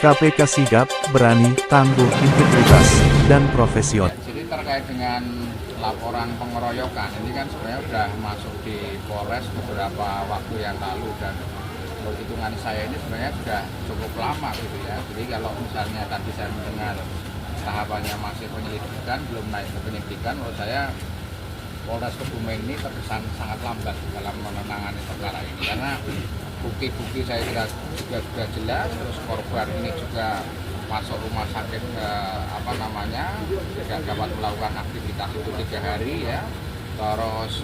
KPK sigap, berani, tangguh, integritas, dan profesional. Jadi terkait dengan laporan pengeroyokan, ini kan sebenarnya sudah masuk di Polres beberapa waktu yang lalu dan hitungan saya ini sebenarnya sudah cukup lama gitu ya. Jadi kalau misalnya tadi saya mendengar tahapannya masih penyelidikan, belum naik ke penyidikan, menurut saya Polres Kebumen ini terkesan sangat lambat dalam menangani perkara ini karena bukti-bukti saya kira juga sudah jelas, terus korban ini juga masuk rumah sakit tidak dapat melakukan aktivitas itu 3 hari ya, terus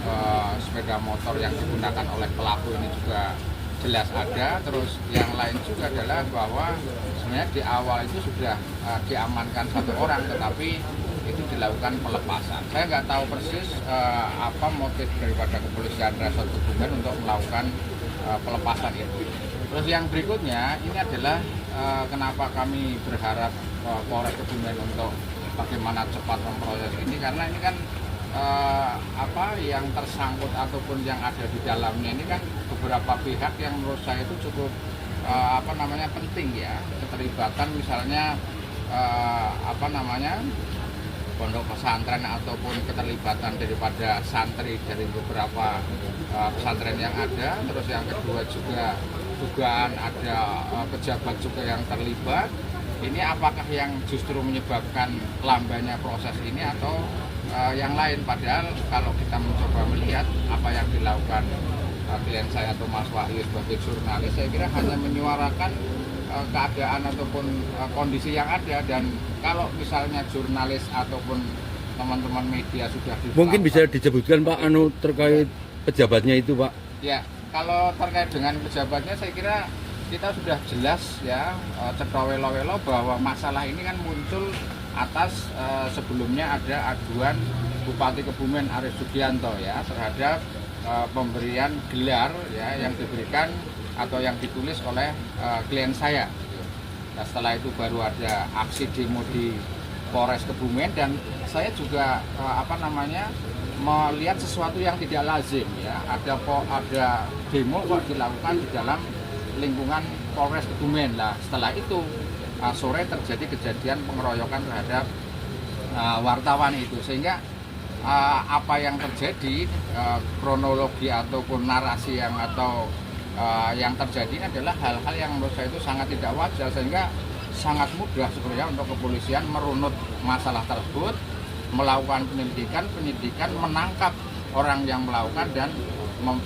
sepeda motor yang digunakan oleh pelaku ini juga jelas ada, terus yang lain juga adalah bahwa sebenarnya di awal itu sudah diamankan 1 orang tetapi itu dilakukan pelepasan. Saya nggak tahu persis apa motif daripada kepolisian Resort Kebumen untuk melakukan pelepasan itu. Terus yang berikutnya ini adalah kenapa kami berharap Polres Kebumen untuk bagaimana cepat memproses ini, karena ini kan yang tersangkut ataupun yang ada di dalamnya ini kan beberapa pihak yang menurut saya itu cukup penting ya, keterlibatan misalnya pondok pesantren ataupun keterlibatan daripada santri dari beberapa pesantren yang ada. Terus yang kedua juga dugaan ada pejabat juga yang terlibat. Ini apakah yang justru menyebabkan lambannya proses ini atau yang lain? Padahal kalau kita mencoba melihat apa yang dilakukan klien saya atau Mas Wahyu sebagai jurnalis, saya kira hanya menyuarakan keadaan ataupun kondisi yang ada, dan kalau misalnya jurnalis ataupun teman-teman media sudah mungkin bisa disebutkan Pak terkait pejabatnya itu Pak. Ya, kalau terkait dengan pejabatnya saya kira kita sudah jelas ya, cetha-welo-welo bahwa masalah ini kan muncul atas sebelumnya ada aduan Bupati Kebumen Arief Sugianto ya terhadap pemberian gelar ya yang diberikan atau yang ditulis oleh klien saya. Nah, setelah itu baru ada aksi demo di Polres Kebumen, dan saya juga melihat sesuatu yang tidak lazim ya. Ada demo kok dilakukan di dalam lingkungan Polres Kebumen. Nah, setelah itu sore terjadi kejadian pengeroyokan terhadap wartawan itu, sehingga apa yang terjadi, kronologi ataupun narasi yang terjadi ini adalah hal-hal yang menurut saya itu sangat tidak wajar, sehingga sangat mudah sebenarnya untuk kepolisian merunut masalah tersebut, melakukan penyidikan, menangkap orang yang melakukan dan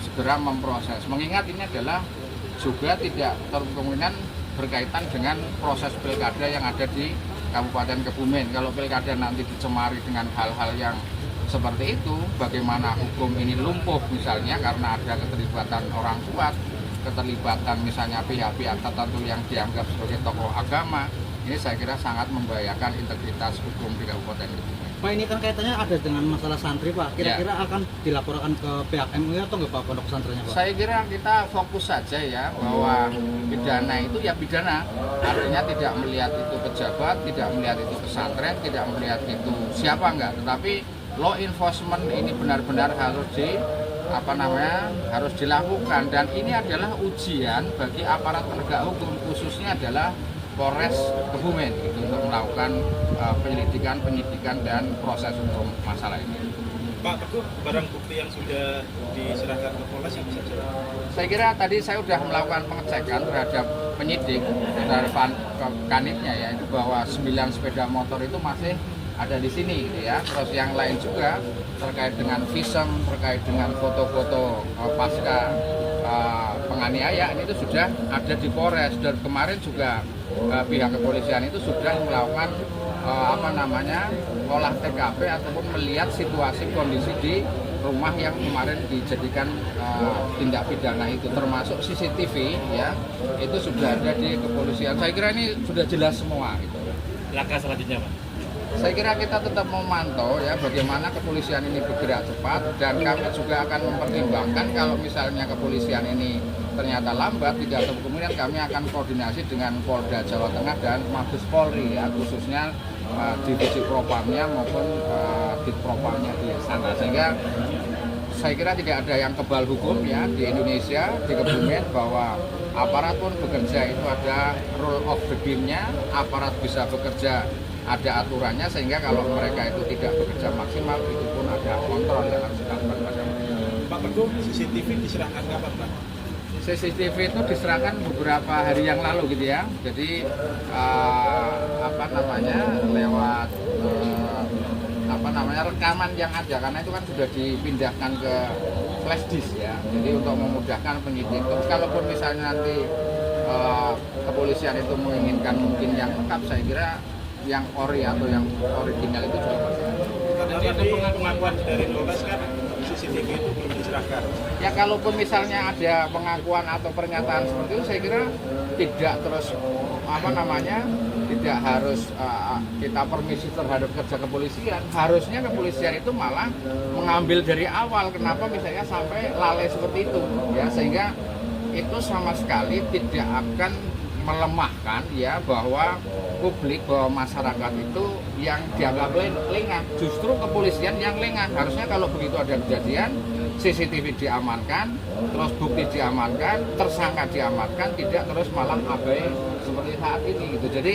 segera memproses. Mengingat ini adalah juga tidak kemungkinan berkaitan dengan proses pilkada yang ada di Kabupaten Kebumen. Kalau pilkada nanti dicemari dengan hal-hal yang seperti itu, bagaimana hukum ini lumpuh misalnya karena ada keterlibatan orang kuat, keterlibatan misalnya pihak-pihak tertentu yang dianggap sebagai tokoh agama, ini saya kira sangat membahayakan integritas hukum di Kabupaten Kebumen. Pak, ini kan kaitannya ada dengan masalah santri Pak, kira-kira akan dilaporkan ke pihak MUI atau enggak Pak, pondok pesantrennya Pak? Saya kira kita fokus saja ya, bahwa pidana itu ya pidana, artinya tidak melihat itu pejabat, tidak melihat itu pesantren, tidak melihat itu siapa enggak, tetapi law enforcement ini benar-benar harus harus dilakukan, dan ini adalah ujian bagi aparat penegak hukum, khususnya adalah Polres Kebumen untuk melakukan penyidikan dan proses hukum masalah ini. Pak Teguh, barang bukti yang sudah diserahkan ke Polres yang bisa saja? Saya kira tadi saya sudah melakukan pengecekan terhadap penyidik dari kanitnya ya, itu bahwa 9 sepeda motor itu masih ada di sini gitu ya. Terus yang lain juga terkait dengan visum, terkait dengan foto-foto pasca penganiayaan itu sudah ada di Polres, dan kemarin juga pihak kepolisian itu sudah melakukan olah TKP ataupun melihat situasi kondisi di rumah yang kemarin dijadikan tindak pidana itu, termasuk CCTV ya, itu sudah ada di kepolisian. Saya kira ini sudah jelas semua gitu. Langkah selanjutnya Pak? Saya kira kita tetap memantau ya bagaimana kepolisian ini bergerak cepat, dan kami juga akan mempertimbangkan kalau misalnya kepolisian ini ternyata lambat, tidak ada kemungkinan kami akan koordinasi dengan Polda Jawa Tengah dan Mabes Polri ya, khususnya divisi Propamnya maupun Ditpropamnya di sana, sehingga saya kira tidak ada yang kebal hukum ya di Indonesia, di Kebumen, bahwa aparat pun bekerja itu ada rule of the game-nya, aparat bisa bekerja ada aturannya, sehingga kalau mereka itu tidak bekerja maksimal itu pun ada kontrol yang harus dilakukan pada mereka. Pak Teguh, CCTV diserahkan kapan Pak? CCTV itu diserahkan beberapa hari yang lalu gitu ya. Jadi lewat rekaman yang ada, karena itu kan sudah dipindahkan ke flash disk ya. Jadi untuk memudahkan penyidik. Terus kalaupun misalnya nanti kepolisian itu menginginkan mungkin yang lengkap, saya kira yang ori atau yang original itu juga pasti ada. Karena tadi pengakuan dari Polres kan CCTV itu belum diserahkan. Ya kalaupun misalnya ada pengakuan atau pernyataan seperti itu, saya kira tidak terus tidak harus kita permisi terhadap kerja kepolisian. Harusnya kepolisian itu malah mengambil dari awal. Kenapa misalnya sampai lalai seperti itu ya, sehingga itu sama sekali tidak akan melemahkan ya bahwa publik, bahwa masyarakat itu yang dianggap lengah. Justru kepolisian yang lengah. Harusnya kalau begitu ada kejadian, CCTV diamankan, terus bukti diamankan, tersangka diamankan, tidak terus malah abai seperti saat ini gitu. Jadi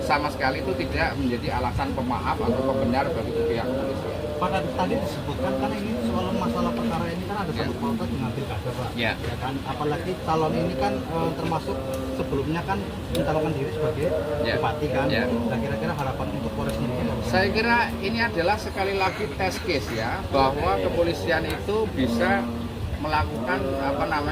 sama sekali itu tidak menjadi alasan pemaaf atau pembenar bagi pihak kepolisian. Pada tadi disebutkan kan ini soal masalah perkara ini kan ada satu pautan dengan pilkada Pak. Ya. Ya kan, apalagi calon ini kan termasuk sebelumnya kan mencalonkan diri sebagai bupati kan. Ya. Nah kira-kira harapan untuk Polres sendiri apa? Saya kira ini adalah sekali lagi test case ya, bahwa kepolisian itu bisa melakukan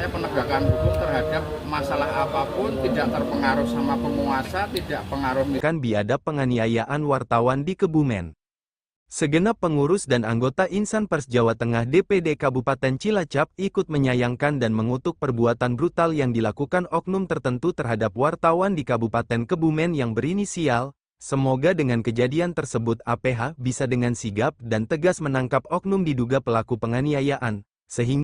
penegakan hukum terhadap masalah apapun, tidak terpengaruh sama penguasa, tidak pengaruh Kan biadab penganiayaan wartawan di Kebumen. Segenap pengurus dan anggota Insan Pers Jawa Tengah DPD Kabupaten Cilacap ikut menyayangkan dan mengutuk perbuatan brutal yang dilakukan oknum tertentu terhadap wartawan di Kabupaten Kebumen yang berinisial. Semoga dengan kejadian tersebut APH bisa dengan sigap dan tegas menangkap oknum diduga pelaku penganiayaan, sehingga